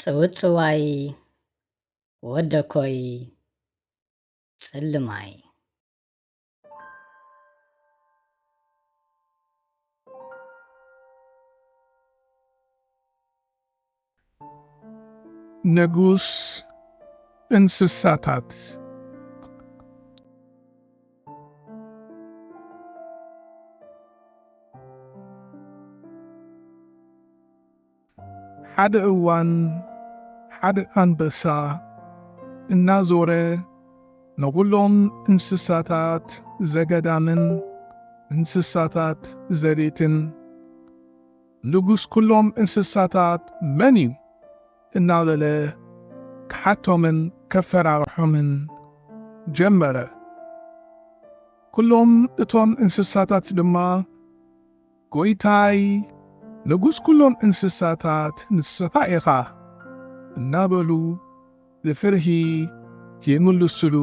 ጽውጽዋይ ወደኮይ ጽልማይ ንጉስ እንስሳታት ሓደ እዋን ሓደ አንበሳ እናዞረ ንኩሎም እንስሳታት ዘገዳምን እንስሳታት ዘቤትን ንጉስ ኩሎም እንስሳታት መን እዩ እናበለ ክሓቶምን ከፈራርሖምን ጀመረ። ኩሎም እቶም እንስሳታት ድማ ጎይታይ ንጉስ ኩሎም እንስሳታት ንስኻ ኢኻ እናበሉ ብፍርሂ ይምልስሉ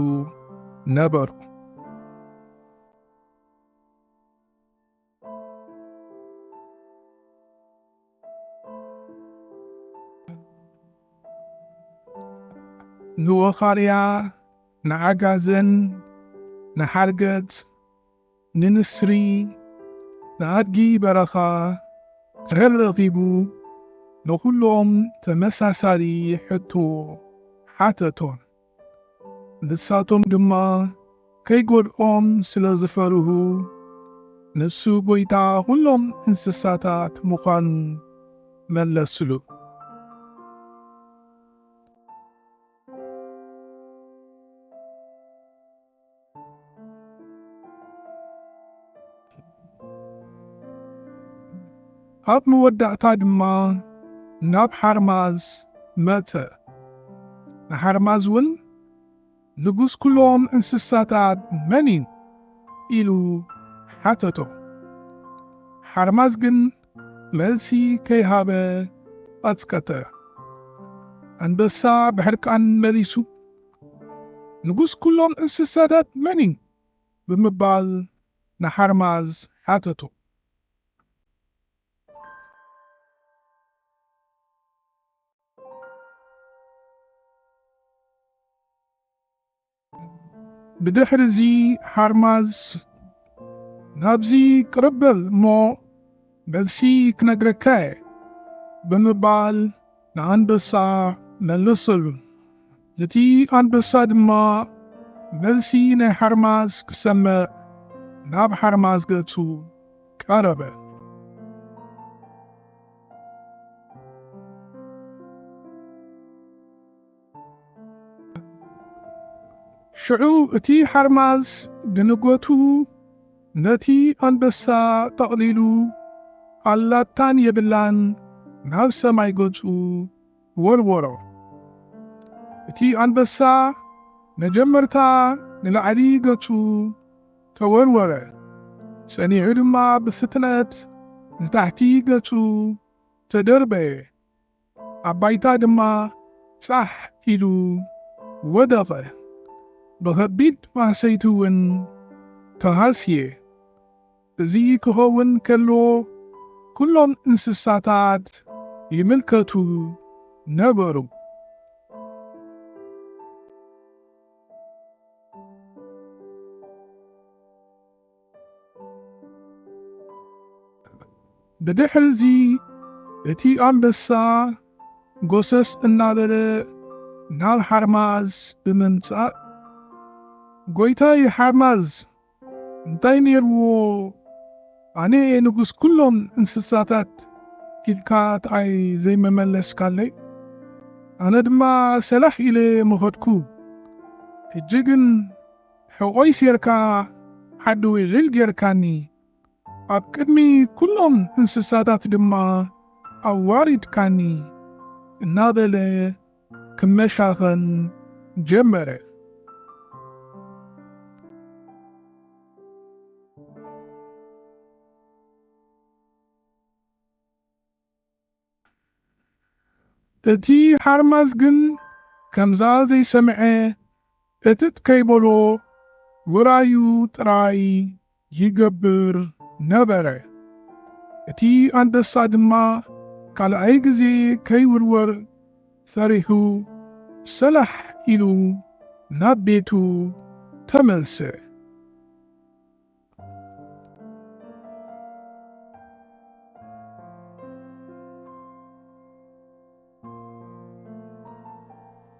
ነበሩ። ንወኻርያ ንዓጋዘን ንሓርገጽ ንንስሪ ንኣድጊ በረኻ ረኺቡ ንኩሎም ተመሳሳሊ ሕቶ ሓተቶም። ንሳቶም ድማ ከይጎድኦም ስለ ዝፈርሁ ንሱ ጎይታ ኩሎም እንስሳታት ምዃኑ መለስሉ። ኣብ መወዳእታ ድማ ናብ ሓርማዝ መጸ። ንሓርማዝ እውን ንጉስ ኩሎም እንስሳታት መን እዩ ኢሉ ሓተቶ። ሓርማዝ ግን መልሲ ከይሃበ ቐጽቀጠ። አንበሳ ብሕርቃን መሊሱ ንጉስ ኩሎም እንስሳታት መን እዩ ብምባል ንሓርማዝ ሓተቶ። ብድሕሪዚ ሓርማዝ ናብዚ ቅርበል እሞ መልሲ ክነግረካ ብምባል ንኣንበሳ መለሰሉ። እቲ ኣንበሳ ድማ መልሲ ናይ ሓርማዝ ክሰምዕ ናብ ሓርማዝ ገጹ ቀረበ። ሽዑ እቲ ሓርማዝ ድንገቱ ነቲ አንበሳ ጠቕሊሉ ኣላታን የብላን ናብ ሰማይ ገጹ ወርወሮ። እቲ አንበሳ መጀመርታ ንላዕሊ ገጹ ተወርወረ፣ ጸኒዑ ድማ ብፍጥነት ንታሕቲ ገጹ ተደርበየ፣ ኣብ ባይታ ድማ ጻሕ ኢሉ ወደቐ። ብኸቢድ ማሰይቲ እውን ተሃስየ። እዚ ክኸውን ከሎ ኩሎም እንስሳታት ይምልከቱ ነበሩ። ብድሕሪዚ እቲ አንበሳ ጎሰስ እናበለ ናብ ሓርማዝ ብምምጻእ ጎይታይ ሓርማዝ እንታይ ነይርዎ? ኣነ ንጉስ ኩሎም እንስሳታት ኢልካ ታይ ዘይመመለስካለይ? ኣነ ድማ ሰላሕ ኢለ መኸድኩ። ሕጂ ግን ሕቖይ ሴርካ ሓዲ ውዕል ጌርካኒ፣ ኣብ ቅድሚ ኩሎም እንስሳታት ድማ ኣዋሪድካኒ እናበለ ክመሻኸን ጀመረ። እቲ ሓርማዝ ግን ከምዛ ዘይሰምዐ እትት ከይበሎ ውራዩ ጥራይ ይገብር ነበረ። እቲ አንበሳ ድማ ካልኣይ ጊዜ ከይውርወር ፈሪሁ ሰላሕ ኢሉ ናብ ቤቱ ተመልሰ።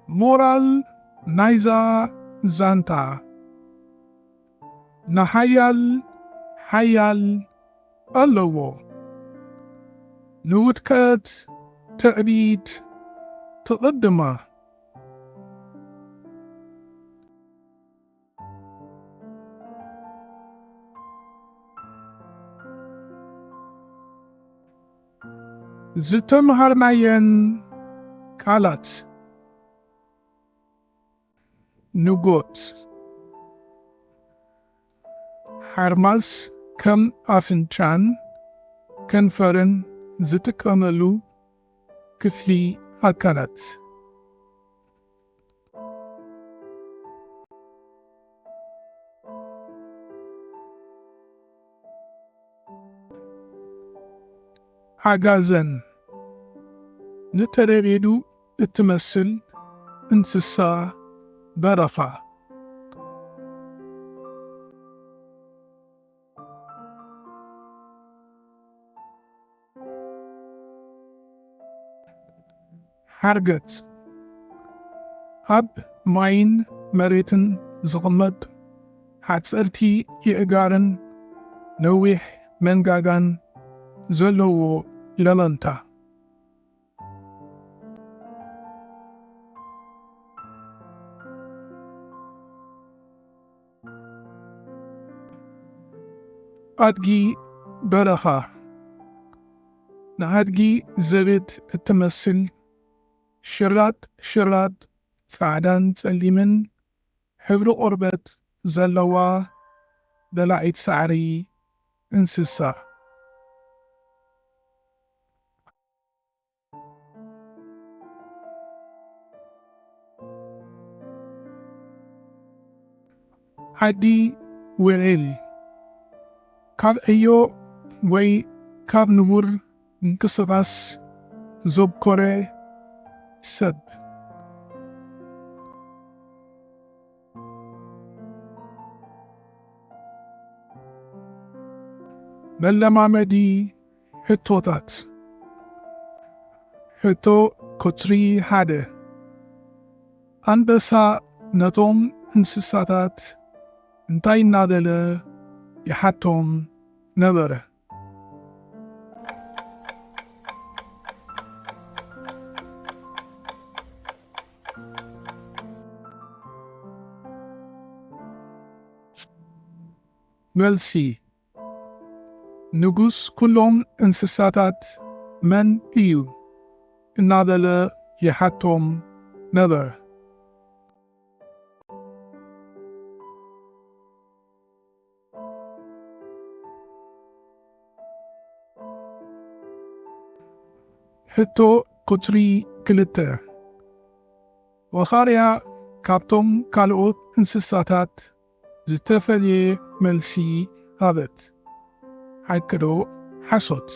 ሞራል ናይዛ ዛንታ ንሓያል ሓያል ኣለዎ፣ ንውድቀት ትዕቢት ትቕድማ። ዝተምሃርናየን ቃላት ንጎት ሓርማዝ ከም ኣፍንጫን ከንፈርን ዝጥቀመሉ ክፍሊ ኣካላት። ዓጋዘን ንተለቤዱ እትመስል እንስሳ በረኻ። ሓርገጽ ኣብ ማይን መሬትን ዝቕመጥ ሓጸርቲ ይእጋርን ነዊሕ መንጋጋን ዘለዎ ለመንታ። ኣድጊ በረኻ ንኣድጊ ዘቤት እትመስል ሽራጥ ሽራጥ ጻዕዳን ጸሊምን ሕብሪ ቆርበት ዘለዋ በላዒት ሳዕሪ እንስሳ። ዓዲ ውዕል ካብ ዕዮ ወይ ካብ ንቡር ምንቅስቓስ ዘብኮረ ሰብ። መለማመዲ ሕቶታት ሕቶ ቁጽሪ 1 አንበሳ ነቶም እንስሳታት እንታይ እናበለ ይሓቶም ነበረ? መልሲ ንጉስ ኩሎም እንስሳታት መን እዩ እናበለ ይሓቶም ነበረ? ሕቶ ቁጽሪ 2 ወኻርያ ካብቶም ካልኦት እንስሳታት ዝተፈልየ መልሲ ሃበት። ሓቂ ዶ ሓሶት?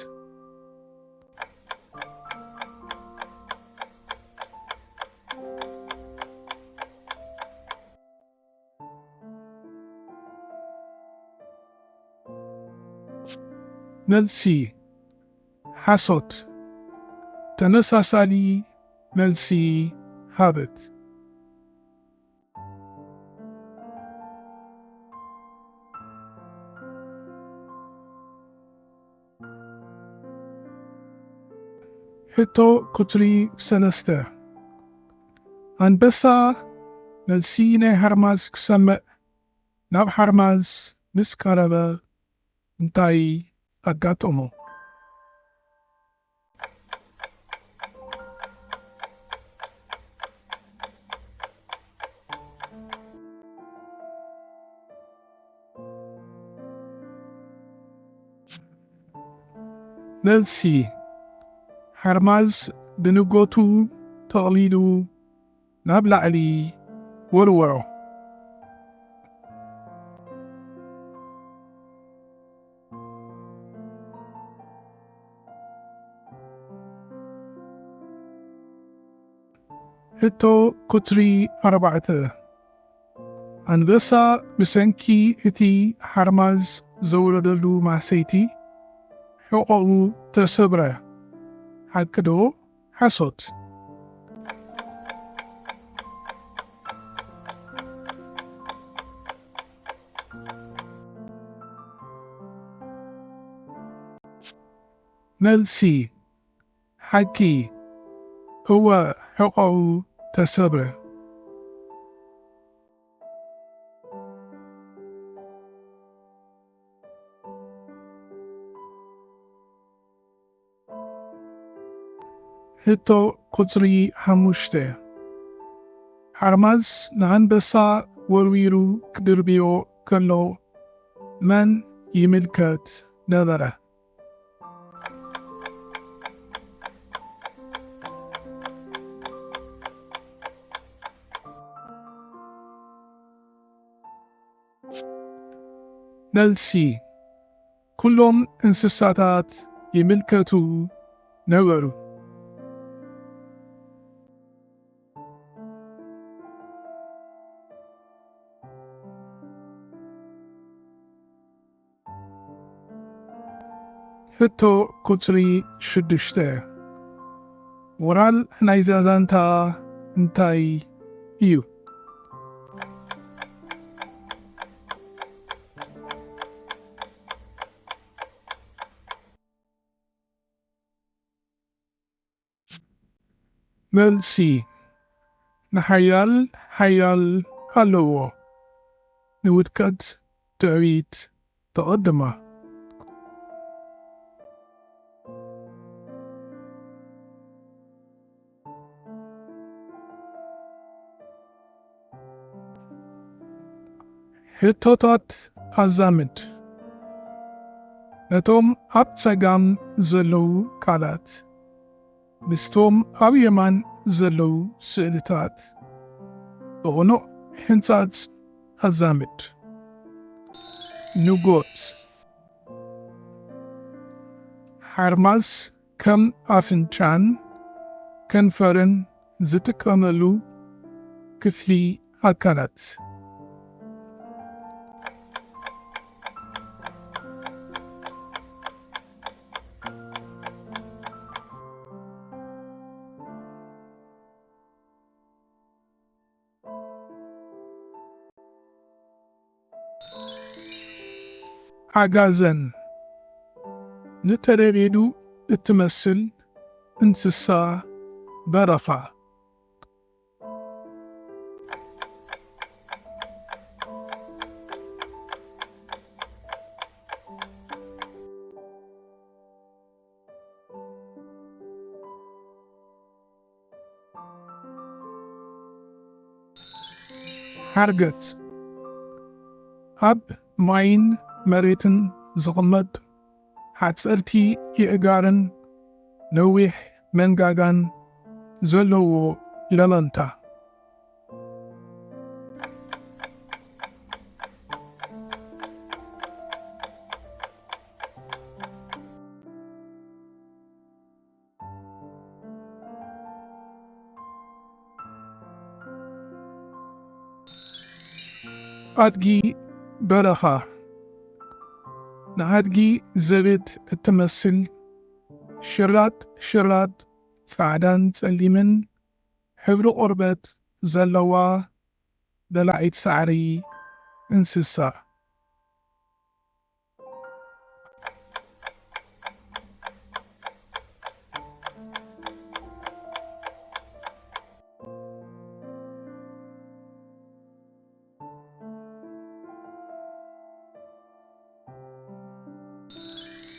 መልሲ ሓሶት ተመሳሳሊ መልሲ ሃበት። ሕቶ ቁጽሪ 3 አንበሳ መልሲ ናይ ሓርማዝ ክሰምዕ ናብ ሓርማዝ ምስ ቀረበ እንታይ ኣጋጠሞ? መልሲ ሓርማዝ ብንጎቱ ተቕሊሉ ናብ ላዕሊ ወርወሮ። هتو كتري 4 أنبسا بسنكي إتي حرمز زولدلو معسيتي حقوق تسبرة حكدو حصوت نلسي حكي هو حقوق تسبرة هتو كتري حموشته حرمز نعنبسا ورويرو كدربيو كلو من يملكت نظره نلسي كلهم انسساتات يملكتو نورو هتو كتري شدشته ورال نايزازانتا انتاي إيو ملسي نحيال حيال هلو نودكت تعيد تقدمه هتوتات أزامت نتوم أب سجام زلو كالات مستوم أب يمان زلو سئلتات بغنو هنتات أزامت نوغوت حرمز كم أفنشان كنفرن زتكاملو كفلي أكالات عجازن نتريدو التمثل انسسا برفع حرقت أب ماين مريتن زغمت حتسألتي يأجارن نويح منغاغان زلو للنتا أدجي برخا نهدجي زبت التمثل شرات سعدان سليمن حبر قربت زلوا دلعيت سعري انسسا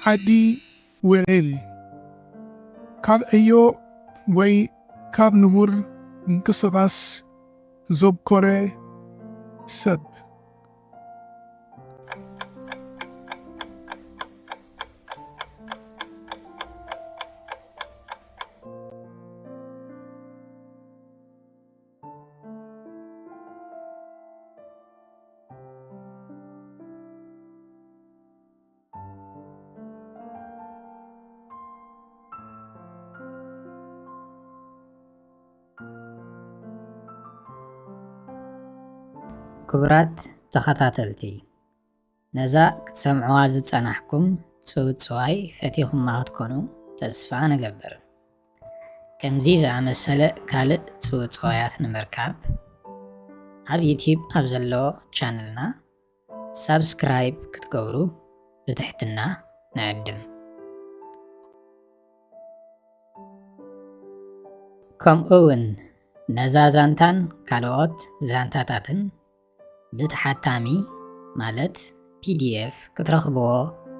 عدي ويل كاب ايو وي كاب نور انكسغاس زوب كوري سب ክቡራት ተኸታተልቲ ነዛ ክትሰምዕዋ ዝጸናሕኩም ጽውጽዋይ ፈቲኹም ክትኮኑ ተስፋ ንገብር። ከምዚ ዝኣመሰለ ካልእ ጽውጽዋያት ንምርካብ ኣብ ዩቲዩብ ኣብ ዘለዎ ቻነልና ሳብስክራይብ ክትገብሩ ብትሕትና ንዕድም። ከምኡውን ነዛ ዛንታን ካልኦት ዛንታታትን ብተሓታሚ ማለት PDF ክትረኽብዎ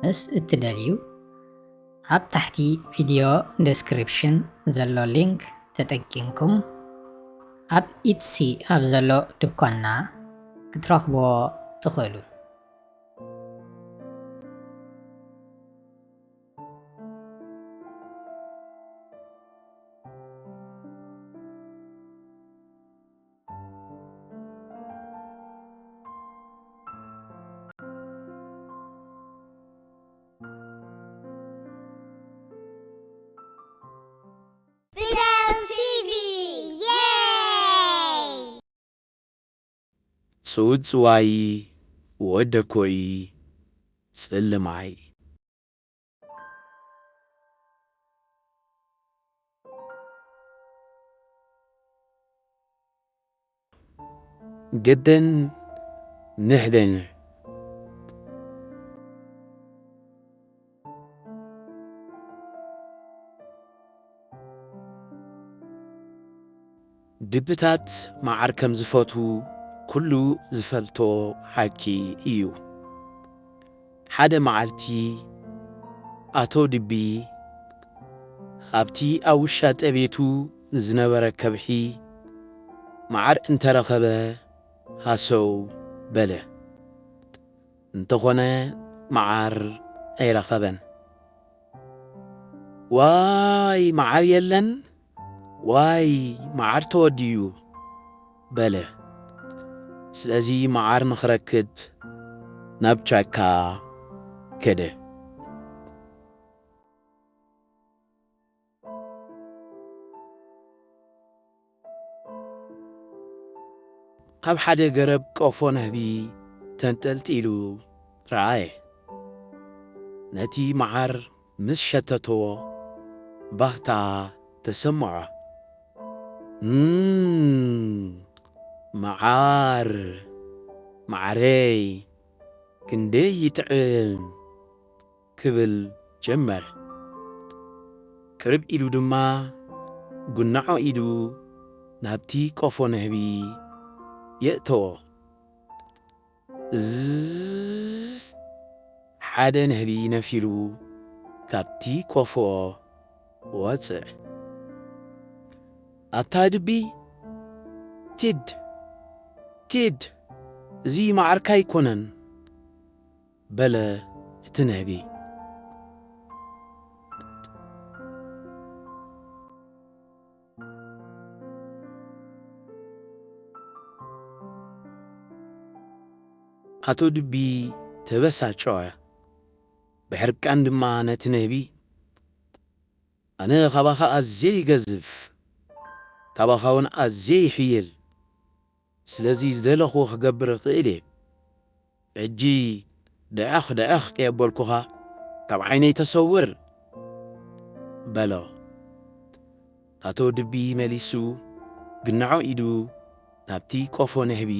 ምስ እትደልዩ ኣብ ታሕቲ ቪድዮ ዲስክሪፕሽን ዘሎ ሊንክ ተጠቂምኩም ኣብ ኢትሲ ኣብ ዘሎ ድኳንና ክትረኽብዎ ትኽእሉ። ጽውጽዋይ ወደኮይ ጽልማይ جدًا نهدن ድብታት መዓር ከም ዝፈትዉ ኩሉ ዝፈልጦ ሓቂ እዩ። ሓደ መዓልቲ ኣቶ ድቢ ኣብቲ ኣብ ውሻ ጠቤቱ ዝነበረ ከብሒ መዓር እንተረኸበ ሃሰው በለ። እንተኾነ መዓር ኣይረኸበን። ዋይ መዓር የለን፣ ዋይ መዓር ተወድዩ በለ። ስለዚ መዓር ንኽረክብ ናብ ጫካ ከደ። ካብ ሓደ ገረብ ቀፎ ነህቢ ተንጠልጢሉ ረኣየ። ነቲ መዓር ምስ ሸተቶ ባኽታ ተሰምዖ። መዓር መዓረይ ክንደይ ይጥዕም ክብል ጀመረ። ቅርብ ኢሉ ድማ ጉናዖ ኢሉ ናብቲ ቀፎ ነህቢ የእተዎ። ሓደ ነህቢ ነፊሉ ካብቲ ቀፎ ወፅዕ። ኣታ ድቢ ቲድ ቲድ እዚ መዓርካ ኣይኮነን በለ እቲ ነህቢ። ኣቶ ድቢ ተበሳጨወ። ብሕርቃን ድማ ነቲ ነህቢ ኣነ ኻባኻ ኣዘይ ይገዝፍ፣ ካባኻ እውን ኣዘይ ይሕይል፣ ስለዚ ዝደለኽዎ ክገብር እኽእል እየ። ሕጂ ደኣኽ ደኣኽ ከየበልኩኻ ካብ ዓይነይ ተሰውር በሎ። ኣቶ ድቢ መሊሱ ግናዖ ኢዱ ናብቲ ቀፎ ነህቢ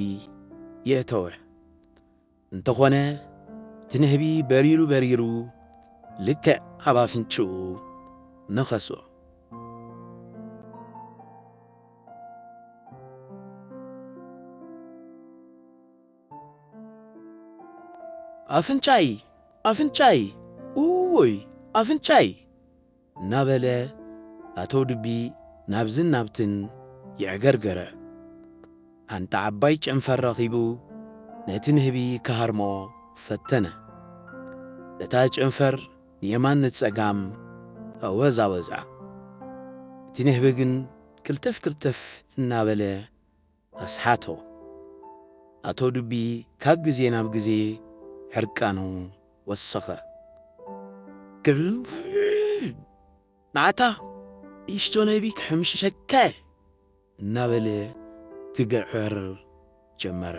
የእተወ። እንተኾነ እቲ ነህቢ በሪሩ በሪሩ ልክዕ ኣብ ኣፍንጭኡ ነኸሶ። ኣፍንጫይ ኣፍንጫይ ውይ ኣፍንጫይ እናበለ ኣቶ ድቢ ናብዝን ናብትን ይዕገርገረ። ሓንቲ ዓባይ ጨንፈር ረኺቡ ነቲ ንህቢ ክሃርሞ ፈተነ። እታ ጨንፈር ንየማን ንጸጋም ኣወዛወዛ። እቲ ንህቢ ግን ክልተፍ ክልተፍ እናበለ ኣስሓቶ። ኣቶ ድቢ ካብ ግዜ ናብ ግዜ ሕርቃኑ ወሰኸ። ንዓታ ይሽቶ ነህቢ ክሕምሽሸከ እናበለ ክግዕር ጀመረ።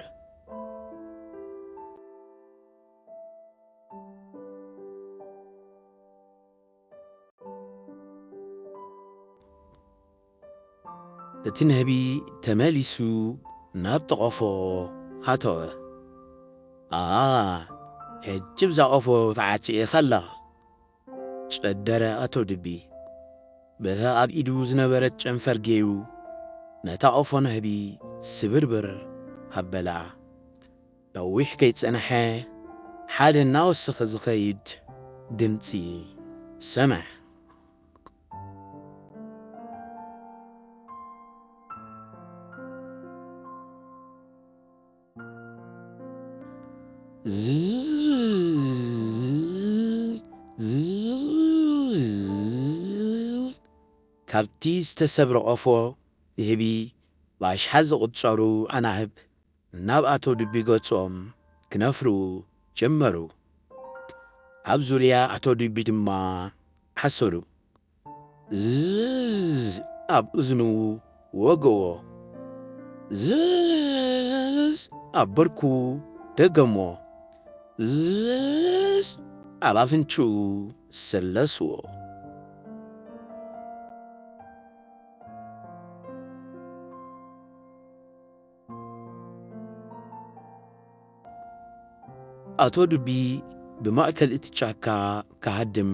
እቲ ነህቢ ተመሊሱ ናብ ተቐፎ ኣተወ። ሕጂ ብዛ ቐፎ ተዓፂአ ኸለኽ ጨደረ ኣቶ ድቢ። በታ ኣብ ኢዱ ዝነበረት ጨንፈር ጌዩ ነታ ቐፎ ነህቢ ስብርብር ኣበላ። ነዊሕ ከይጸንሐ ሓደ እናወስኸ ዝኸይድ ድምፂ ሰምዐ። ካብቲ ዝተሰብረ ቐፎ ዝህቢ ብኣሽሓት ዝቝጸሩ ኣናህብ ናብ ኣቶ ድቢ ገጾም ክነፍሩ ጀመሩ። ኣብ ዙርያ ኣቶ ድቢ ድማ ሓሰሩ። ኣብ እዝኑ ወገዎ። ኣብ በርኩ ደገሞ። ኣብ ኣፍንጭኡ ሰለስዎ። ኣቶ ድቢ ብማእከል እቲ ጫካ ክሃድም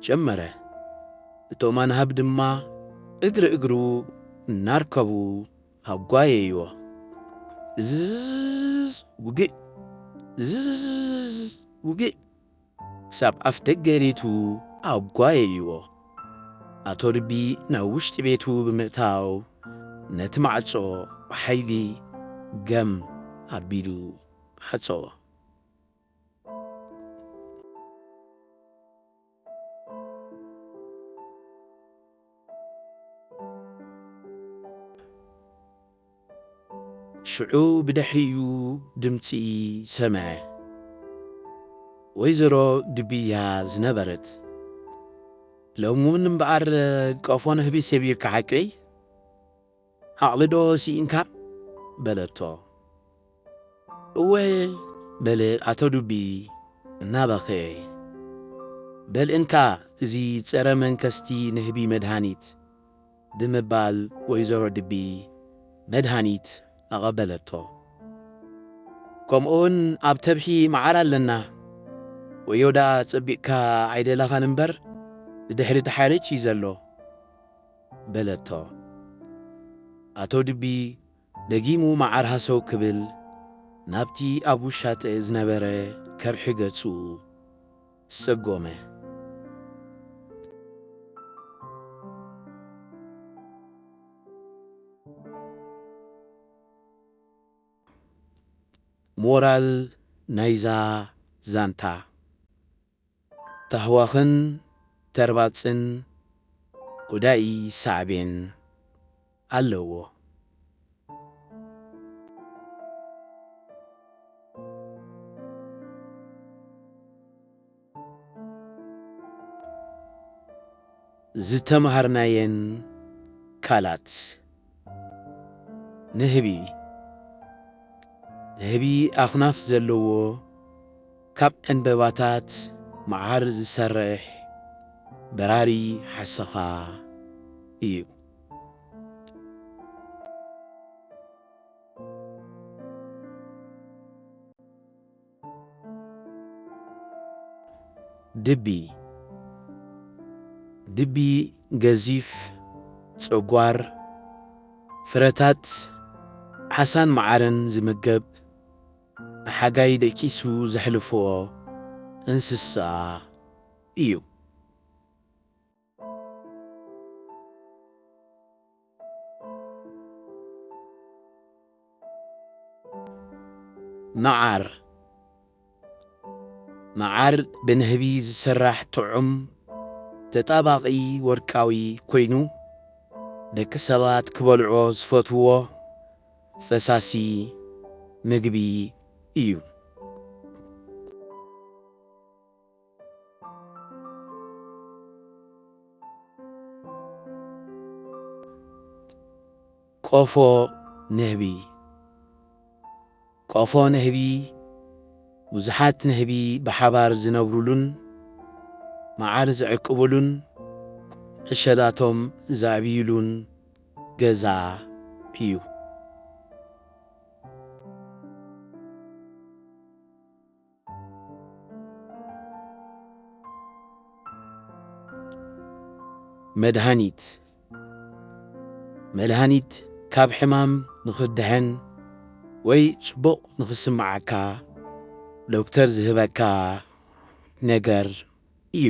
ጀመረ። እቶም ኣናህብ ድማ እግሪ እግሩ እናርከቡ ኣጓየይዎ። ውግእ ውግእ ክሳብ ኣፍ ደገ ቤቱ ኣጓየይዎ። ኣቶ ድቢ ናብ ውሽጢ ቤቱ ብምእታው ነቲ ማዕጾ ብሓይሊ ገም ኣቢሉ ሓጸወ። ሽዑ ብድሕሪኡ ድምፂ ሰምዐ። ወይዘሮ ድቢያ ዝነበረት ሎሚ እውን እምበኣር ቀፎ ነህቢ ሰቢርካ ሓቀይ ዓቕሊ ዶ ሲኢንካ በለቶ። እወ በለ ኣቶ ድቢ እናበኸየ። በልእንካ እዚ ጸረ መንከስቲ ንህቢ መድሃኒት ብምባል ወይዘሮ ድቢ መድሃኒት ኣቐበለቶ። ከምኡውን ኣብ ተብሒ መዓር ኣለና ወዮዳ ጸቢቕካ ዓይደላኻን እምበር ድሕሪ ተሓርጭ እዩ ዘሎ በለቶ። ኣቶ ድቢ ደጊሙ መዓር ሃሰው ክብል ናብቲ ኣብ ውሻተ ዝነበረ ከርሒ ገጹ ሰጎመ። ሞራል ናይዛ ዛንታ ተህዋኽን ተርባፅን ጉዳኢ ሳዕቤን ኣለዎ። ዝተምሃርናየን ካላት ንህቢ ኣኽናፍ ዘለዎ ካብ ዕንበባታት መዓር ዝሰርሕ በራሪ ሓሰኻ እዩ። ድቢ ገዚፍ ጸጓር ፍረታት ዓሳን መዓርን ዝምገብ ሓጋይ ደቂሱ ዘሕልፎ እንስሳ እዩ። መዓር ብንህቢ ዝስራሕ ጥዑም ተጣባቒ ወርቃዊ ኮይኑ ደቂ ሰባት ክበልዖ ዝፈትዎ ፈሳሲ ምግቢ እዩ። ቆፎ ንህቢ ብዙሓት ንህቢ ብሓባር ዝነብሩሉን መዓር ዝዕቅቡሉን ዕሸላቶም ዘዕብዩሉን ገዛ እዩ። መድሃኒት መድሃኒት ካብ ሕማም ንኽድሕን ወይ ጽቡቕ ንኽስምዓካ ዶክተር ዝህበካ ነገር እዩ።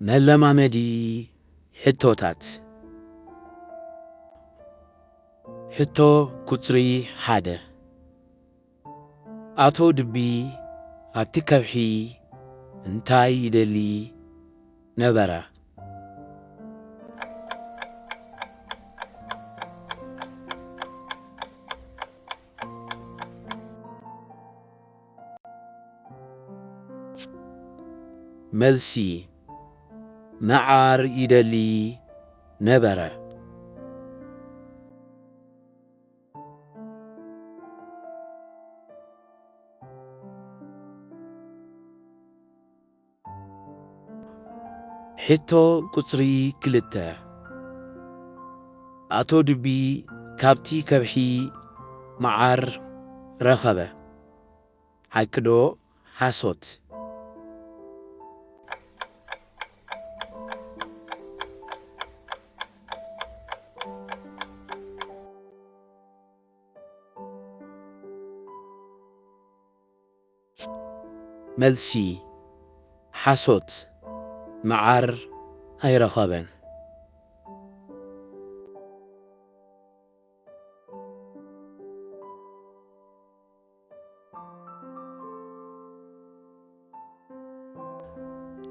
መለማመዲ ሕቶታት ሕቶ ቁጽሪ 1 ኣቶ ድቢ ኣብቲ ከብሒ እንታይ ይደሊ ነበረ? መልሲ መዓር ይደሊ ነበረ። ሕቶ ቁጽሪ 2 ኣቶ ድቢ ካብቲ ከብሒ መዓር ረኸበ ሓቂ ዶ ሓሶት? መልሲ ሓሶት መዓር ኣይረኸበን።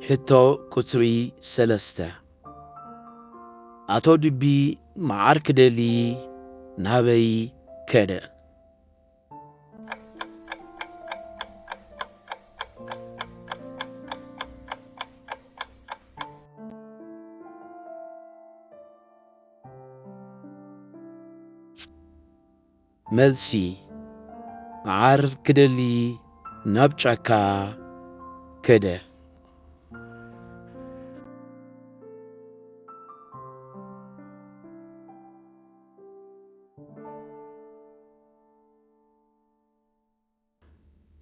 ሕቶ ቁጽሪ 3 ኣቶ ድቢ መዓር ክደሊ ናበይ ከደ? መልሲ መዓር ክደሊ ናብ ጫካ ከደ።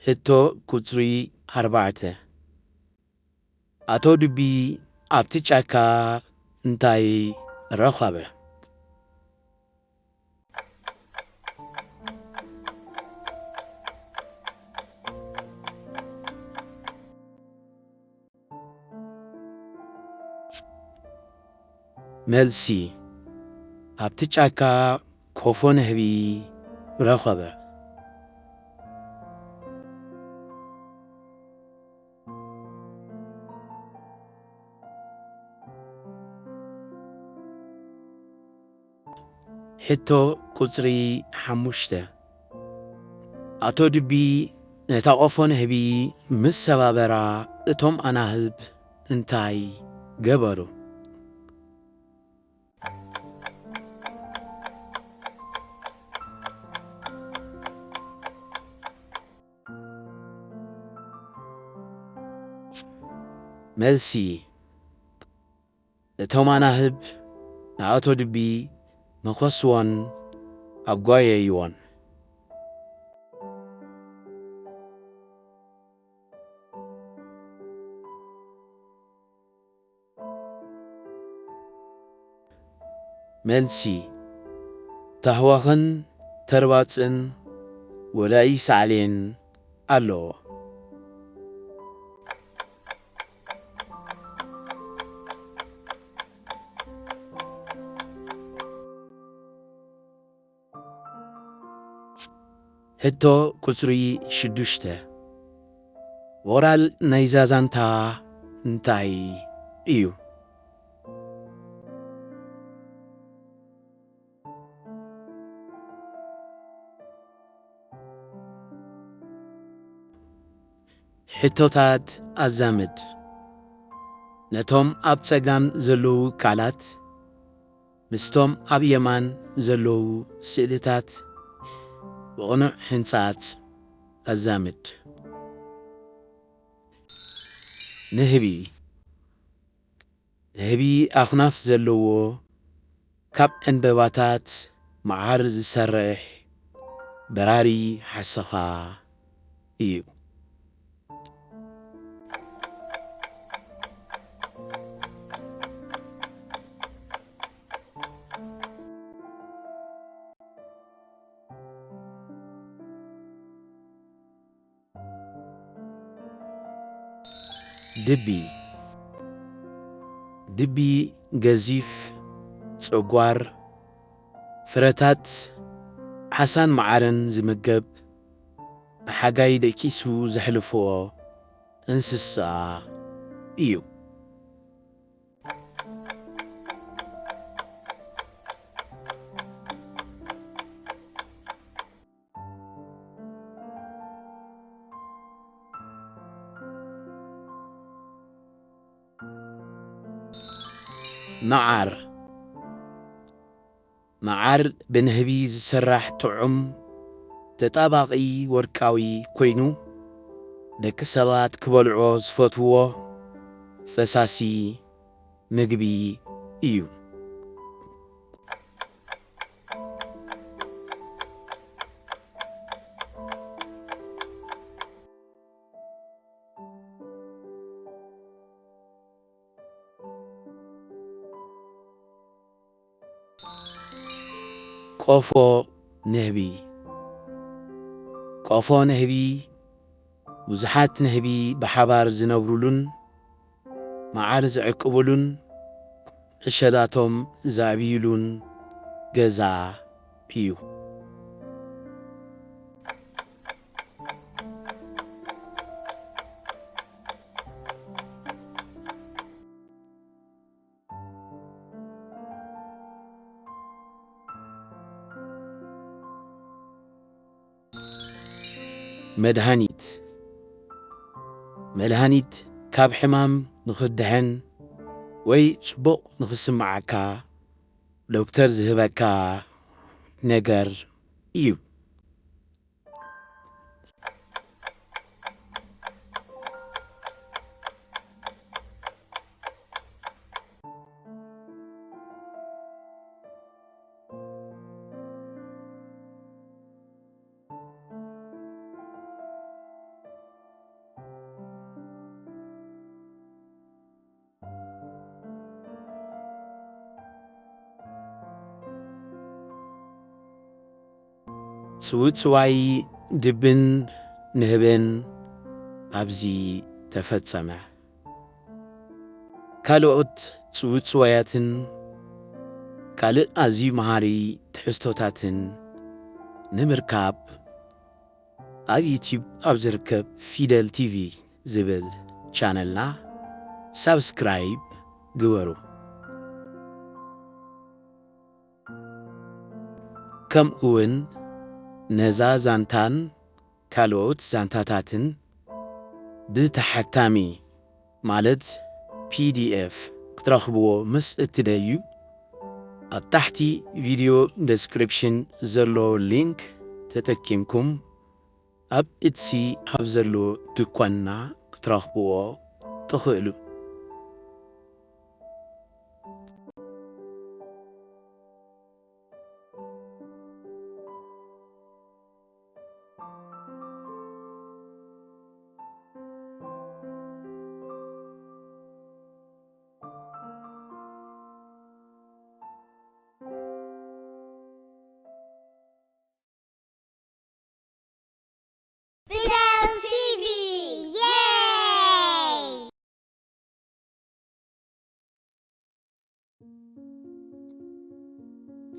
ሕቶ ቁጽሪ 4 ኣቶ ድቢ ኣብቲ ጫካ እንታይ ረኸበ? መልሲ ኣብቲ ጫካ ኮፎ ነህቢ ረኸበ። ሕቶ ቁጽሪ 5 ኣቶ ድቢ ነታ ቆፎ ነህቢ ምስ ሰባበራ እቶም ኣናህብ እንታይ ገበሩ? መልሲ እቶም ኣናህብ ንኣቶ ድቢ መኸስዎን ኣጓየይዎን። መልሲ ታህዋኽን ተርባፅን ወላኢ ሳዕሌን ኣለዎ። ሕቶ ቁጽሪ 6 ሞራል ናይዛ ዛንታ እንታይ እዩ? ሕቶታት ኣዛምድ ነቶም ኣብ ጸጋም ዘለዉ ቃላት ምስቶም ኣብ የማን ዘለዉ ስእልታት ብቕኑዕ ሕንጻት ኣዛምድ። ንህቢ ንህቢ ኣኽናፍ ዘለዎ ካብ ዕንበባታት መዓር ዝሰርሕ በራሪ ሓሰኻ እዩ። ድቢ ገዚፍ ፀጓር ፍረታት ዓሳን መዓርን ዝምገብ ብሓጋይ ደቂሱ ዘሕልፍዎ እንስሳ እዩ። መዓር ብንህቢ ዝስራሕ ጥዑም ተጣባቒ ወርቃዊ ኮይኑ ደቂ ሰባት ክበልዖ ዝፈትዎ ፈሳሲ ምግቢ እዩ። ቆፎ ንህቢ ብዙሓት ንህቢ ብሓባር ዝነብሩሉን መዓር ዝዕቅብሉን ዕሸላቶም ዘዕብይሉን ገዛ እዩ። መድሃኒት ካብ ሕማም ንኽድሕን ወይ ጽቡቕ ንኽስማዓካ ዶክተር ዝህበካ ነገር እዩ። ጽውጽዋይ ድብን ንህብን ኣብዚ ተፈጸመ። ካልኦት ጽውጽዋያትን ካልእ ኣዝዩ መሃሪ ትሕዝቶታትን ንምርካብ ኣብ ዩቲዩብ ኣብ ዝርከብ ፊደል ቲቪ ዝብል ቻነልና ሳብስክራይብ ግበሩ። ከምኡውን ነዛ ዛንታን ካልኦት ዛንታታትን ብተሓታሚ ማለት ፒዲኤፍ ክትረኽብዎ ምስ እትደልዩ ኣብ ታሕቲ ቪድዮ ዴስክሪፕሽን ዘሎ ሊንክ ተጠቂምኩም ኣብ ኢትሲ ኣብ ዘሎ ድኳንና ክትረኽብዎ ትኽእሉ። Fidel TV! Yay!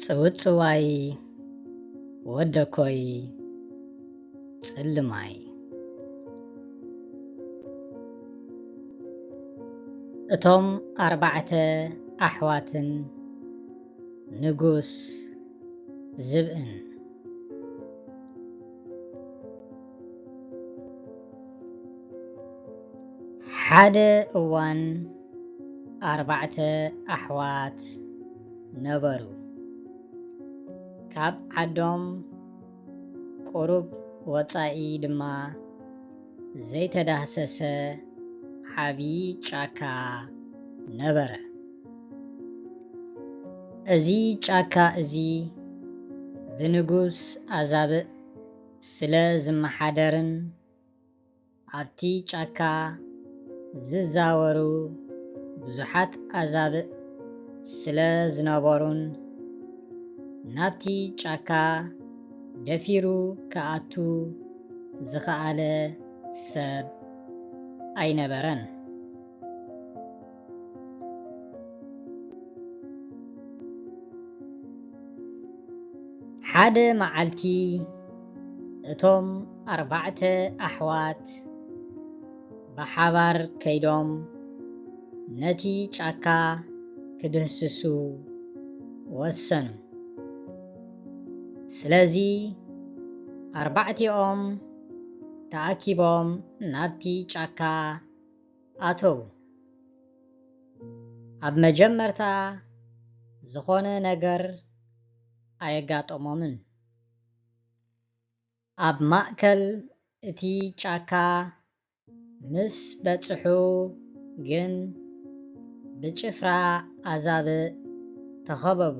ጽውጽዋይ ወደኮይ ጽልማይ እቶም ኣርባዕተ ኣሕዋትን ንጉስ ዝብእን ሓደ እዋን ኣርባዕተ ኣሕዋት ነበሩ። ካብ ዓዶም ቁሩብ ወፃኢ ድማ ዘይተዳህሰሰ ዓብዪ ጫካ ነበረ። እዚ ጫካ እዚ ብንጉስ ኣዛብእ ስለ ዝመሓደርን ኣብቲ ጫካ ዝዛወሩ ብዙሓት ኣዛብእ ስለ ዝነበሩን ናብቲ ጫካ ደፊሩ ክኣቱ ዝኸኣለ ሰብ ኣይነበረን። ሓደ መዓልቲ እቶም 4 ኣሕዋት ብሓባር ከይዶም ነቲ ጫካ ክድህስሱ ወሰኑ። ስለዚ 4ቲኦም ተኣኪቦም ናብቲ ጫካ ኣተው። ኣብ መጀመርታ ዝኾነ ነገር ኣየጋጠሞምን። ኣብ ማእከል እቲ ጫካ ምስ በጽሑ ግን ብጭፍራ ኣዛብእ ተኸበቡ።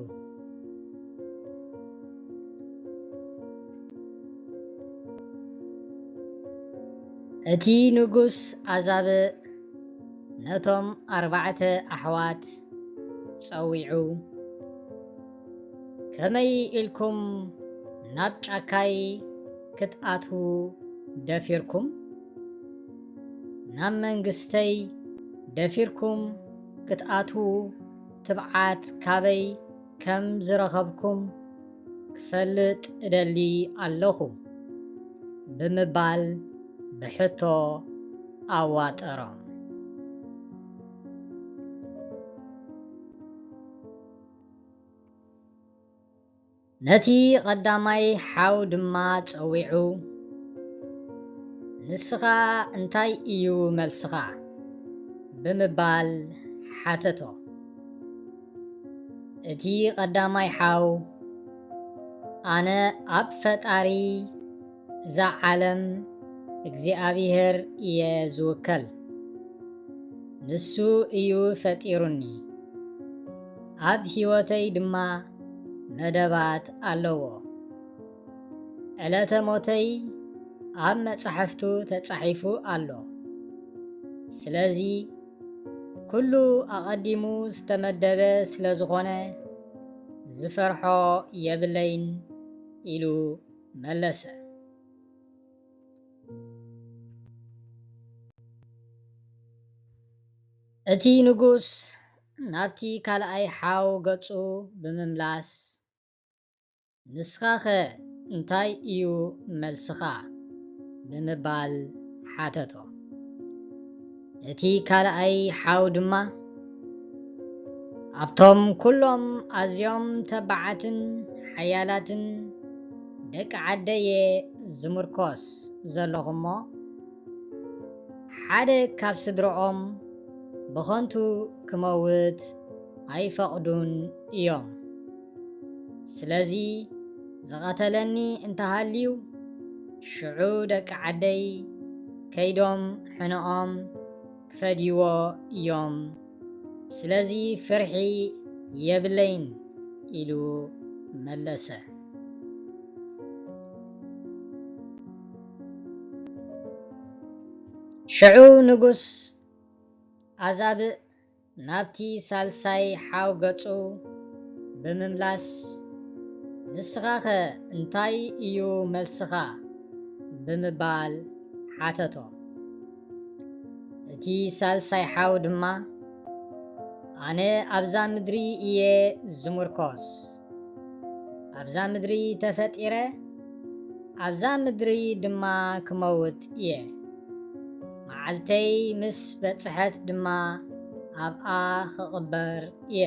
እቲ ንጉስ ኣዛብእ ነቶም 4 ኣሕዋት ፀዊዑ ከመይ ኢልኩም ናብ ጫካይ ክትኣትዉ ደፊርኩም? ናብ መንግስተይ ደፊርኩም ክትኣትዉ ትብዓት ካበይ ከም ዝረኸብኩም ክፈልጥ እደሊ ኣለኹ ብምባል ብሕቶ ኣዋጠሮም። ነቲ ቀዳማይ ሓው ድማ ፀዊዑ ንስኻ እንታይ እዩ መልስኻ ብምባል ሓተቶ። እቲ ቀዳማይ ሓው ኣነ ኣብ ፈጣሪ እዛ ዓለም እግዚኣብሔር እየ ዝውከል፣ ንሱ እዩ ፈጢሩኒ፣ ኣብ ሂወተይ ድማ መደባት ኣለዎ፣ ዕለተ ሞተይ ኣብ መጽሕፍቱ ተጻሒፉ ኣሎ። ስለዚ ኩሉ ኣቐዲሙ ዝተመደበ ስለ ዝኾነ ዝፈርሖ የብለይን ኢሉ መለሰ። እቲ ንጉስ ናብቲ ካልኣይ ሓው ገጹ ብምምላስ ንስኻ ኸ እንታይ እዩ መልስኻ ብምባል ሓተቶ። እቲ ካልኣይ ሓው ድማ ኣብቶም ኩሎም ኣዝዮም ተባዓትን ሓያላትን ደቂ ዓደየ ዝምርኮስ ዘለኹሞ ሓደ ካብ ስድሮኦም ብኸንቱ ክመውት ኣይፈቕዱን እዮም። ስለዚ ዝቐተለኒ እንተሃልዩ ሽዑ ደቂ ዓደይ ከይዶም ሕንኦም ክፈድይዎ እዮም። ስለዚ ፍርሒ የብለይን ኢሉ መለሰ። ሽዑ ንጉስ ኣዛብእ ናብቲ ሳልሳይ ሓው ገጹ ብምምላስ ንስኻ ኸ እንታይ እዩ መልስኻ ብምባል ሓተቶ። እቲ ሳልሳይ ሓው ድማ ኣነ ኣብዛ ምድሪ እየ ዝምርኮስ፣ ኣብዛ ምድሪ ተፈጢረ ኣብዛ ምድሪ ድማ ክመውት እየ፣ መዓልተይ ምስ በጽሐት ድማ ኣብኣ ክቕበር እየ።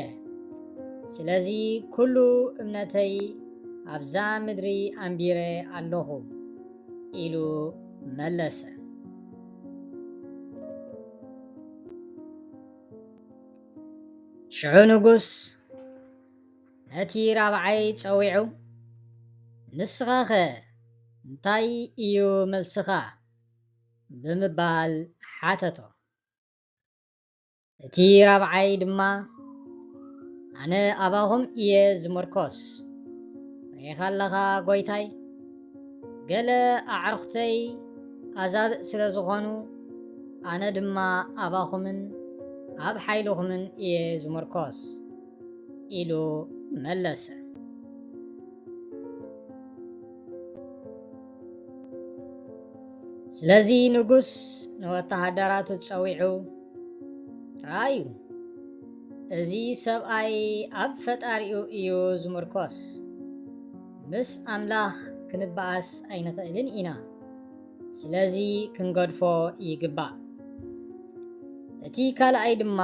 ስለዚ ኩሉ እምነተይ ኣብዛ ምድሪ ኣንቢረ ኣለኹ ኢሉ መለሰ። ሽዑ ንጉስ ነቲ ራብዓይ ፀዊዑ ንስኻ ኸ እንታይ እዩ መልስኻ ብምባል ሓተቶ። እቲ ራብዓይ ድማ ኣነ ኣባኹም እየ ዝምርኮስ ርኢኻ ኣለኻ ጎይታይ ገለ ኣዕርኽተይ ኣዛብእ ስለ ዝኾኑ ኣነ ድማ ኣባኹምን ኣብ ሓይልኹምን እየ ዝምርኮስ ኢሉ መለሰ። ስለዚ ንጉስ ንወተሃደራቱ ፀዊዑ ራእዩ እዚ ሰብኣይ ኣብ ፈጣሪኡ እዩ ዝምርኮስ ምስ ኣምላኽ ክንበኣስ ኣይንኽእልን ኢና ስለዚ ክንገድፎ ይግባእ። እቲ ካልኣይ ድማ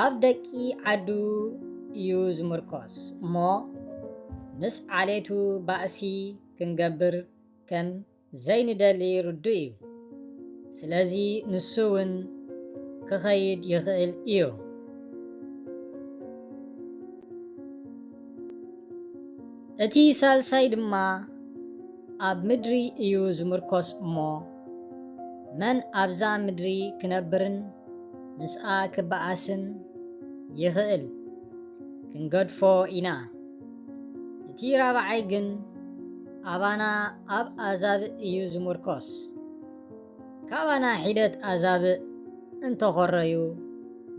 ኣብ ደቂ ዓዱ እዩ ዝምርኮስ እሞ ምስ ዓሌቱ ባእሲ ክንገብር ከም ዘይንደሊ ርዱእ እዩ ስለዚ ንሱ እውን ክኸይድ ይኽእል እዩ። እቲ ሳልሳይ ድማ ኣብ ምድሪ እዩ ዝምርኮስ እሞ መን ኣብዛ ምድሪ ክነብርን ምስኣ ክበኣስን ይኽእል ክንገድፎ ኢና። እቲ ራብዓይ ግን ኣባና ኣብ ኣዛብእ እዩ ዝምርኮስ ካባና ሒደት ኣዛብእ እንተኾረዩ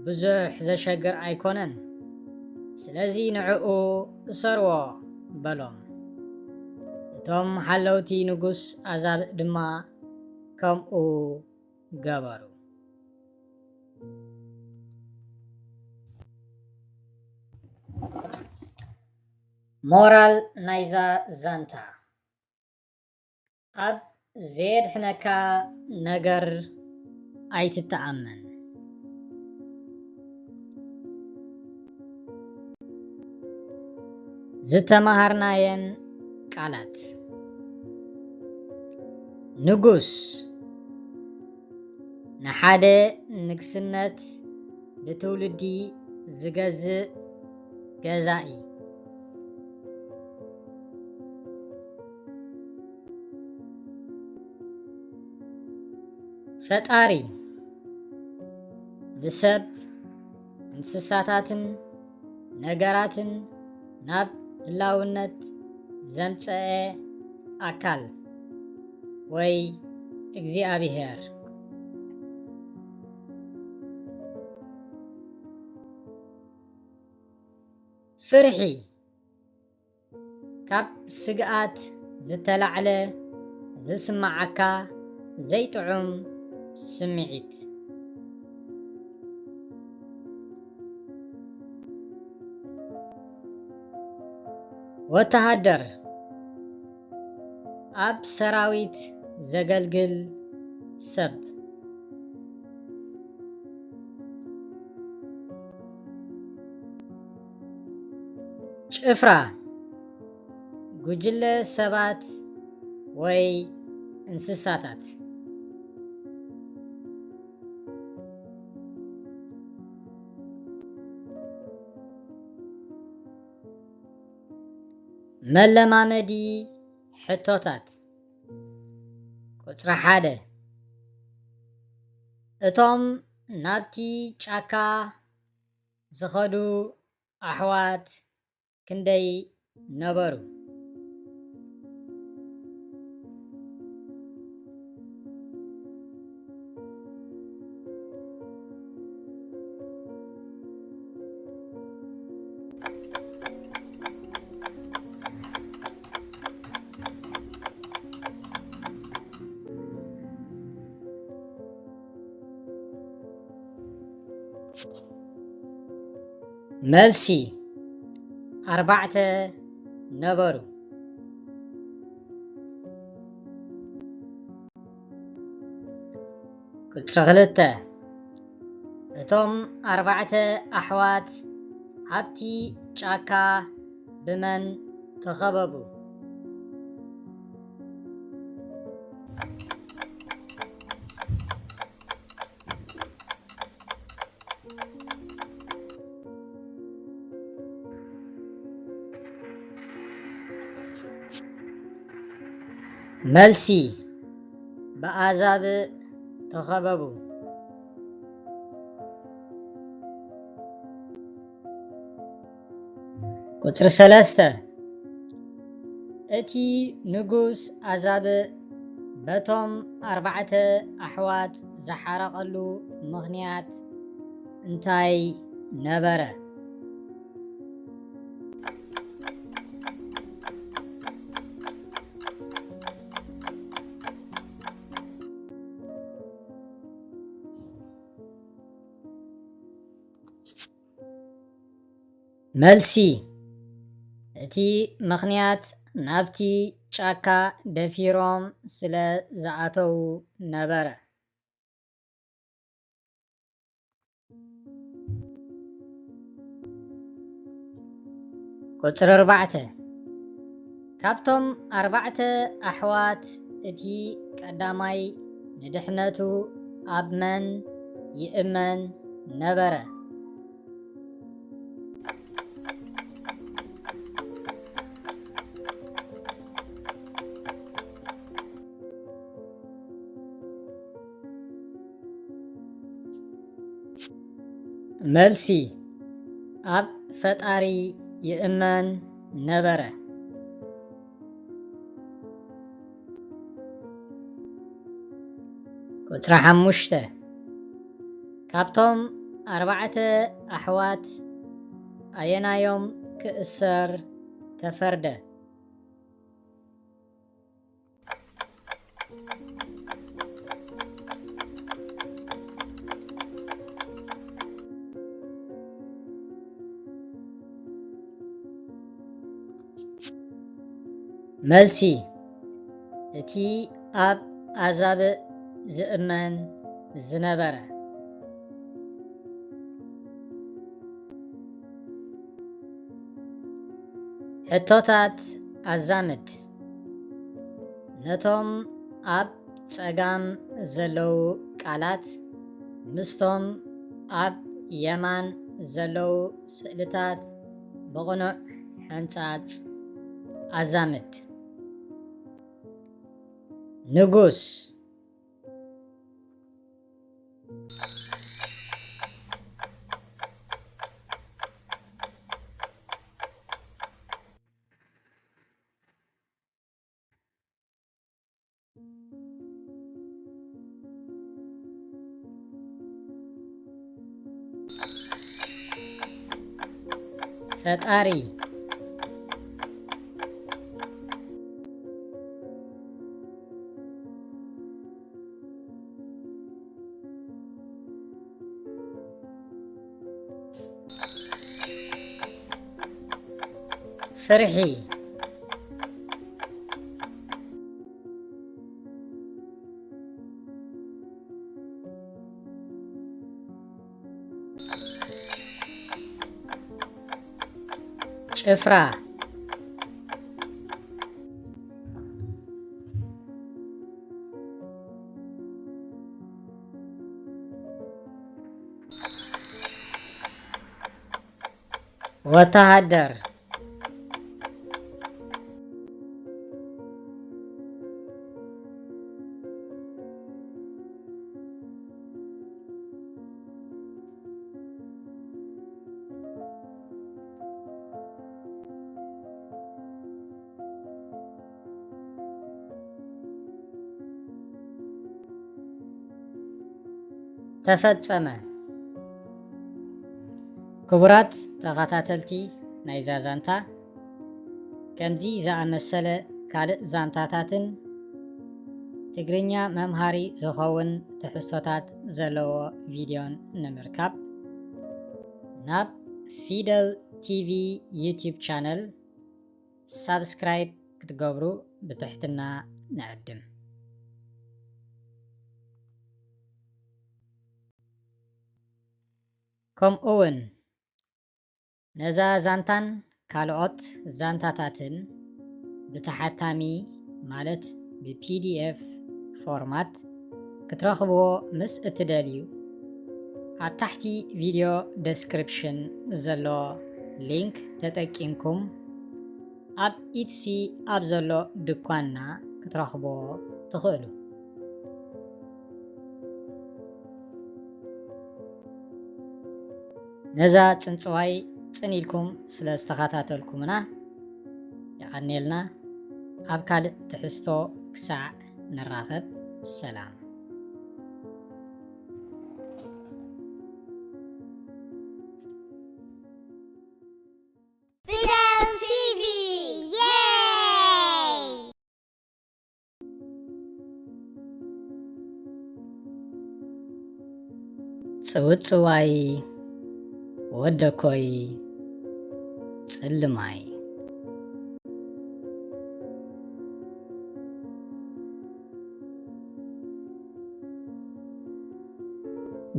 ብዙሕ ዘሸግር ኣይኮነን ስለዚ ንዕኡ እሰርዎ በሎም። እቶም ሓለውቲ ንጉስ ኣዛብእ ድማ ከምኡ ገበሩ። ሞራል ናይዛ ዛንታ ኣብ ዘየድሕነካ ነገር ኣይትተኣመን። ዝተማሃርናየን ቃላት ንጉስ ንሓደ ንግስነት ብትውልዲ ዝገዝእ ገዛኢ ፈጣሪ ንሰብ እንስሳታትን ነገራትን ናብ ህላውነት ዘምፀአ ኣካል ወይ እግዚአብሔር ፍርሒ ካብ ስግኣት ዝተላዕለ ዝስማዓካ ዘይጥዑም ስምዒት ወተሃደር ኣብ ሰራዊት ዘገልግል ሰብ ጭፍራ ጉጅለ ሰባት ወይ እንስሳታት መለማመዲ ሕቶታት ቁፅሪ 1 እቶም ናብቲ ጫካ ዝኸዱ ኣሕዋት ክንደይ ነበሩ? መልሲ 4 ነበሩ። ቁፅሪ 2 እቶም 4 ኣሕዋት ኣብቲ ጫካ ብመን ተኸበቡ? መልሲ ብኣዛብእ ተኸበቡ። ቁፅሪ 3 እቲ ንጉስ ኣዛብእ በቶም 4 ኣሕዋት ዝሓረቐሉ ምኽንያት እንታይ ነበረ? መልሲ እቲ ምኽንያት ናብቲ ጫካ ደፊሮም ስለ ዝኣተዉ ነበረ። ቁፅሪ 4 ካብቶም 4 ኣሕዋት እቲ ቀዳማይ ንድሕነቱ ኣብ መን ይእመን ነበረ? መልሲ ኣብ ፈጣሪ ይእመን ነበረ። ቁፅሪ 5 ካብቶም 4 ኣሕዋት ኣየናዮም ክእሰር ተፈርደ? መልሲ እቲ ኣብ ኣዛብእ ዝእመን ዝነበረ። ሕቶታት ኣዛምድ ነቶም ኣብ ጸጋም ዘለዉ ቃላት ምስቶም ኣብ የማን ዘለዉ ስእልታት ብቕኑዕ ሕንጻጽ ኣዛምድ። ንጉስ ፈጣሪ ፍርሒ ጭፍራ ወታደር ተፈጸመ። ክቡራት ተኸታተልቲ ናይዛ ዛንታ ከምዚ ዝኣመሰለ ካልእ ዛንታታትን ትግርኛ መምሃሪ ዝኸውን ትሕዝቶታት ዘለዎ ቪድዮን ንምርካብ ናብ ፊደል ቲቪ ዩቲዩብ ቻነል ሳብስክራይብ ክትገብሩ ብትሕትና ንዕድም። ከምኡውን ነዛ ዛንታን ካልኦት ዛንታታትን ብተሓታሚ ማለት ብፒዲኤፍ ፎርማት ክትረኽብዎ ምስ እትደልዩ ኣብ ታሕቲ ቪድዮ ዴስክሪፕሽን ዘሎ ሊንክ ተጠቂምኩም ኣብ ኢትሲ ኣብ ዘሎ ድኳንና ክትረኽብዎ ትኽእሉ። ነዛ ፅንፅዋይ ጽኒልኩም ስለ ዝተኸታተልኩምና ይቐኒልና ኣብ ካልእ ትሕዝቶ ክሳዕ ንራኸብ ሰላም Fidel TV! Yay! ጽውጽዋይ ወደኮይ ጽልማይ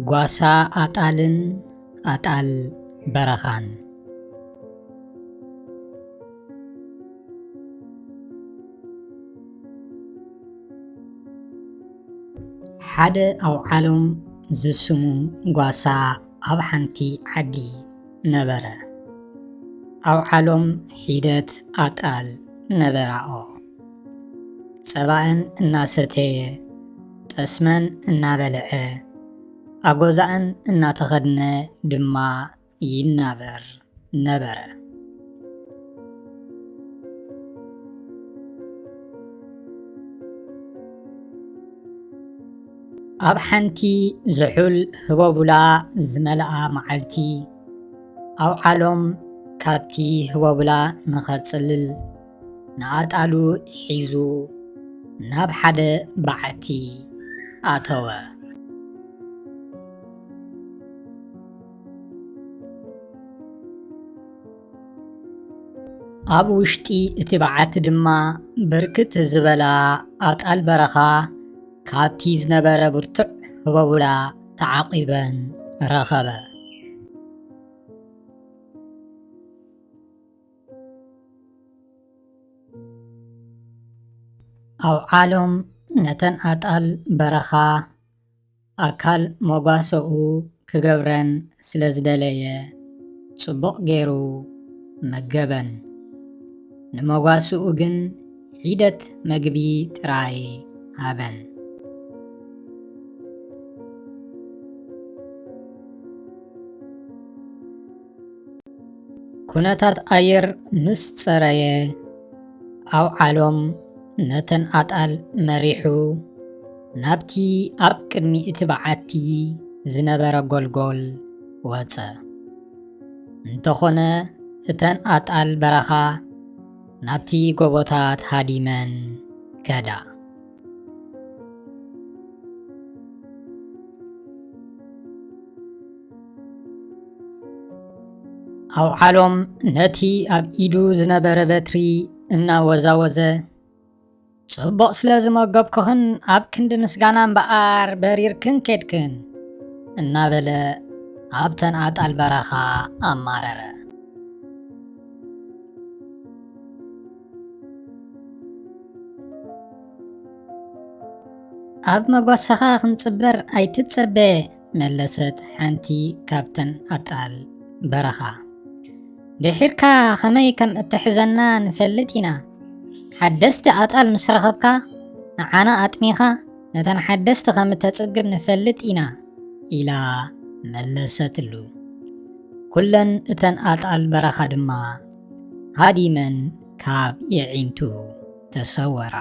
ጓሳ ኣጣልን ኣጣል በረኻን ሓደ ኣብ ዓለም ዝስሙ ጓሳ ኣብ ሓንቲ ዓዲ ነበረ ኣብ ዓለም ሂደት ኣጣል ነበራኦ ፀባእን እናሰተየ ጠስመን እናበልዐ ኣጎዛእን እናተኸድነ ድማ ይናበር ነበረ ኣብ ሓንቲ ዝሑል ህበቡላ ዝመልኣ መዓልቲ ኣብ ዓለም ካብቲ ህበቡላ ንኸጽልል ንኣጣሉ ሒዙ ናብ ሓደ በዓቲ ኣተወ ኣብ ውሽጢ እቲ በዓቲ ድማ ብርክት ዝበላ ኣጣል በረኻ ካብቲ ዝነበረ ብርቱዕ ህበቡላ ተዓቂበን ረኸበ ኣብ ዓለም ነተን ኣጣል በረኻ ኣካል መጓሰኡ ክገብረን ስለ ዝደለየ ጽቡቕ ገይሩ መገበን ንመጓስኡ ግን ሂደት መግቢ ጥራይ ሃበን ኩነታት ኣየር ምስ ፀረየ ኣብ ዓለም ነተን ኣጣል መሪሑ ናብቲ ኣብ ቅድሚ እቲ በዓቲ ዝነበረ ጎልጎል ወፀ እንተኾነ እተን ኣጣል በረኻ ናብቲ ጎቦታት ሃዲመን ከዳ ኣብ ዓለም ነቲ ኣብ ኢዱ ዝነበረ በትሪ እናወዛወዘ ጽቡቕ ስለ ዝመገብክኽን ኣብ ክንዲ ምስጋና እምበኣር በሪርክን ከድክን እናበለ ኣብተን ኣጣል በረኻ ኣማረረ ኣብ መጓሰኻ ክንጽበር ኣይትጸበ መለሰት ሓንቲ ካብተን ኣጣል በረኻ ድሒርካ ኸመይ ከም እትሕዘና ንፈልጥ ኢና ሓደስቲ ኣጣል ምስ ረኸብካ ንዓና ኣጥሚኻ ነተን ሓደስቲ ከም እተጽግብ ንፈልጥ ኢና ኢላ መለሰትሉ ኩለን እተን ኣጣል በረኻ ድማ ሃዲመን ካብ የዒንቱ ተሰወራ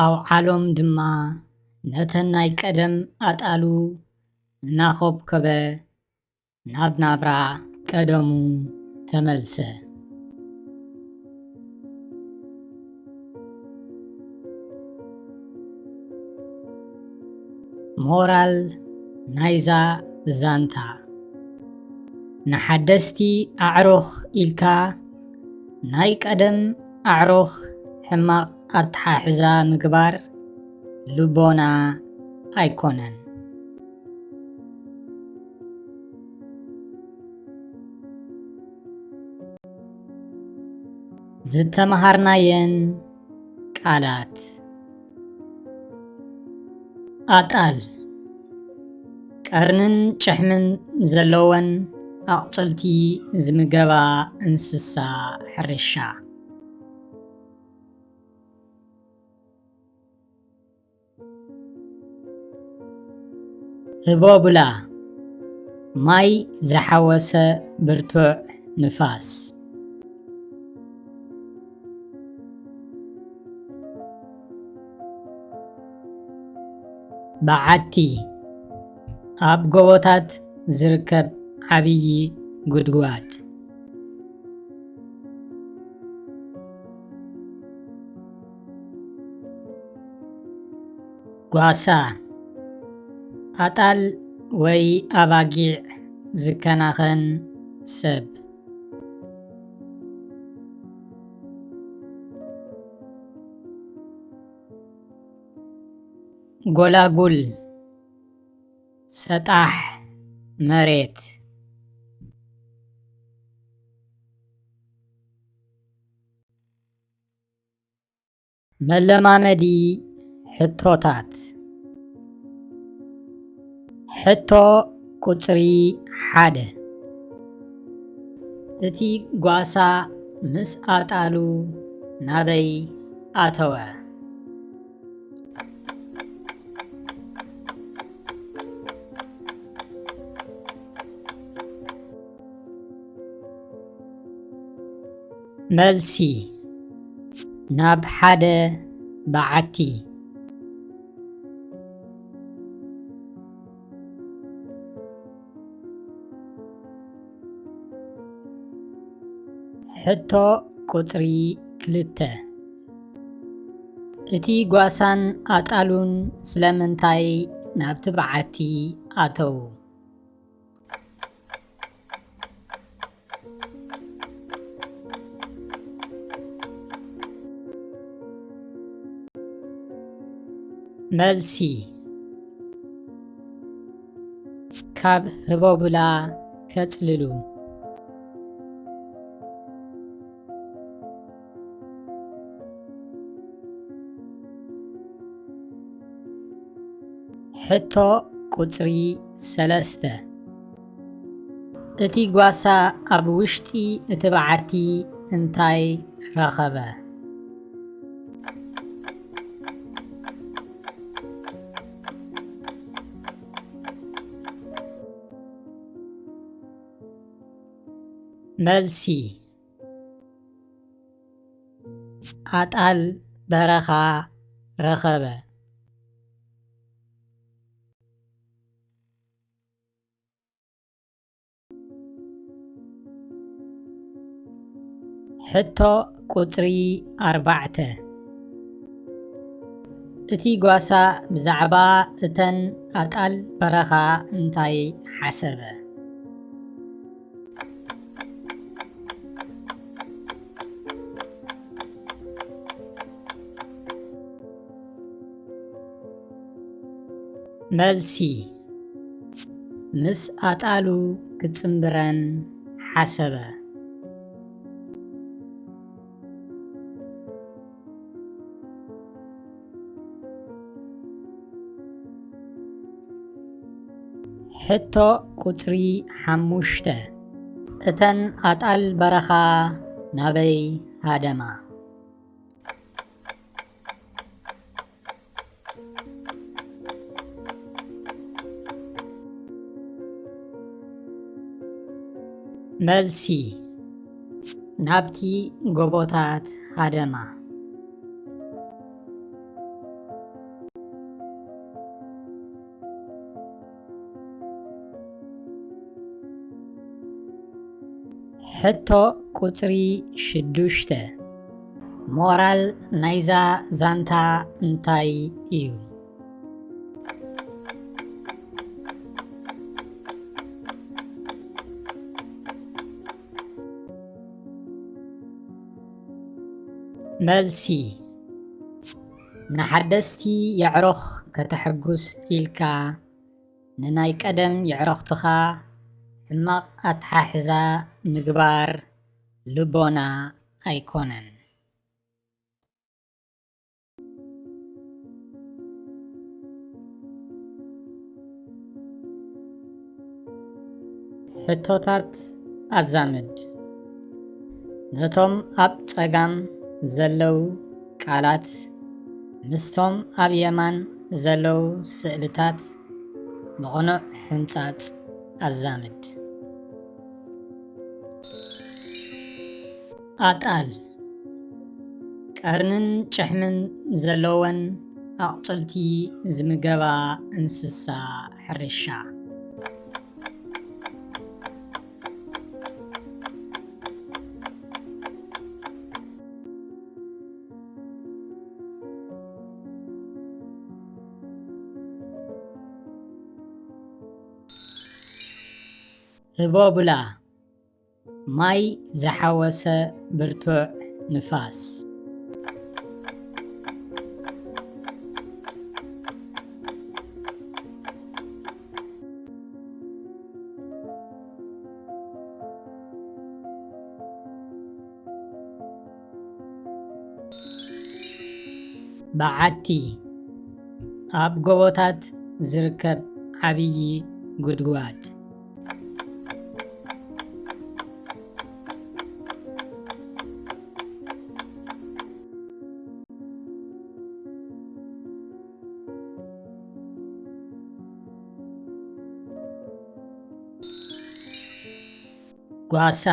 ኣብ ዓለም ድማ ነተን ናይ ቀደም ኣጣሉ እናኸብከበ ናብ ናብራ ቀደሙ ተመልሰ ሞራል ናይዛ ዛንታ ንሓደስቲ ኣዕሩኽ ኢልካ ናይ ቀደም ኣዕሩኽ ሕማቕ ኣተሓሕዛ ምግባር ልቦና ኣይኮነን ዝተመሃርናየን ቃላት ኣጣል ቀርንን ጭሕምን ዘለወን ኣቁፅልቲ ዝምገባ እንስሳ ሕርሻ። ህቦቡላ ማይ ዝሓወሰ ብርቱዕ ንፋስ በዓቲ ኣብ ጎቦታት ዝርከብ ዓብይ ጉድጓድ ጓሳ ኣጣል ወይ ኣባጊዕ ዝከናኸን ሰብ ጎላጉል ሰጣሕ መሬት መለማመዲ ሕቶታት ሕቶ ቁፅሪ 1 እቲ ጓሳ ምስ ኣጣሉ ናበይ ኣተወ? መልሲ ናብ ሓደ በዓቲ ሕቶ ቁፅሪ 2 እቲ ጓሳን ኣጣሉን ስለምንታይ ናብቲ በዓቲ ኣተው? መልሲ ካብ ህቦቡላ ከጽልሉ ሕቶ ቁፅሪ 3 እቲ ጓሳ ኣብ ውሽጢ እቲ በዓቲ እንታይ ረኸበ? መልሲ ኣጣል በረኻ ረኸበ። ሕቶ ቁፅሪ 4 እቲ ጓሳ ብዛዕባ እተን ኣጣል በረኻ እንታይ ሓሰበ? መልሲ ምስ ኣጣሉ ክጽምብረን ሓሰበ። ሕቶ ቁፅሪ 5 እተን ኣጣል በረኻ ናበይ ሃደማ? መልሲ ናብቲ ጎቦታት ሃደማ። ሕቶ ቁፅሪ 6 ሞራል ናይዛ ዛንታ እንታይ እዩ? መልሲ ንሓደስቲ የዕሩኽ ከተሐጉስ ኢልካ ንናይ ቀደም የዕሩኽትኻ ሕማቕ ኣተሓሕዛ ምግባር ልቦና ኣይኮነን። ሕቶታት ኣዛምድ ነቶም ኣብ ጸጋም ዘለው ቃላት ምስቶም ኣብ የማን ዘለው ስእልታት بقنع حنصات أزامد أطال قرنن شحمن زلوون أقتلتي زمقبا انسسا حرشا هبوبلا ماي زحوس برتوع نفاس بعتي أب قوتات زركب عبي قدقواد ጓሳ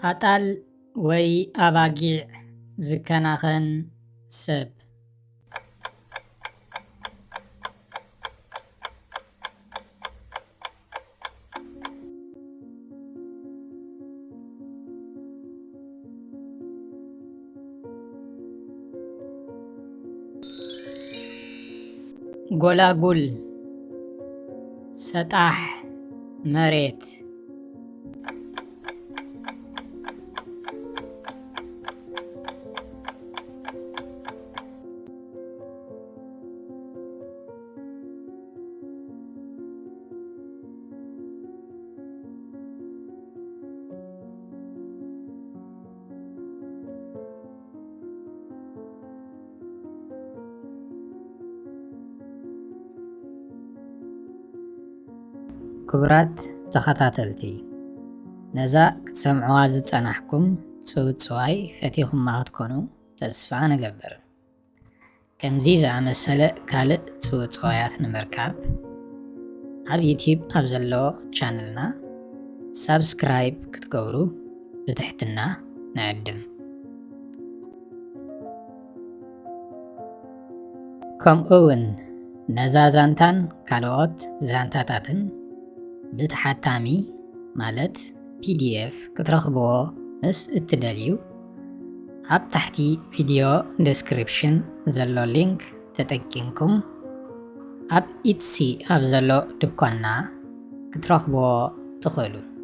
ኣጣል ወይ ኣባጊዕ ዝከናኸን ሰብ ጎላጉል ሰጣሕ መሬት ክቡራት ተኸታተልቲ ነዛ ክትሰምዕዋ ዝፀናሕኩም ፅውፅዋይ ፈቲኹማ ክትኮኑ ተስፋ ንገብር። ከምዚ ዝኣመሰለ ካልእ ፅውፅዋያት ንምርካብ ኣብ ዩቲዩብ ኣብ ዘሎ ቻነልና ሳብስክራይብ ክትገብሩ ብትሕትና ንዕድም። ከምኡ እውን ነዛ ዛንታን ካልኦት ዛንታታትን ብተሓታሚ ማለት ፒዲኤፍ ክትረኽብዎ ምስ እትደልዩ ኣብ ታሕቲ ቪድዮ ዲስክሪፕሽን ዘሎ ሊንክ ተጠቂምኩም ኣብ ኢትሲ ኣብ ዘሎ ድኳንና ክትረኽብዎ ትኽእሉ።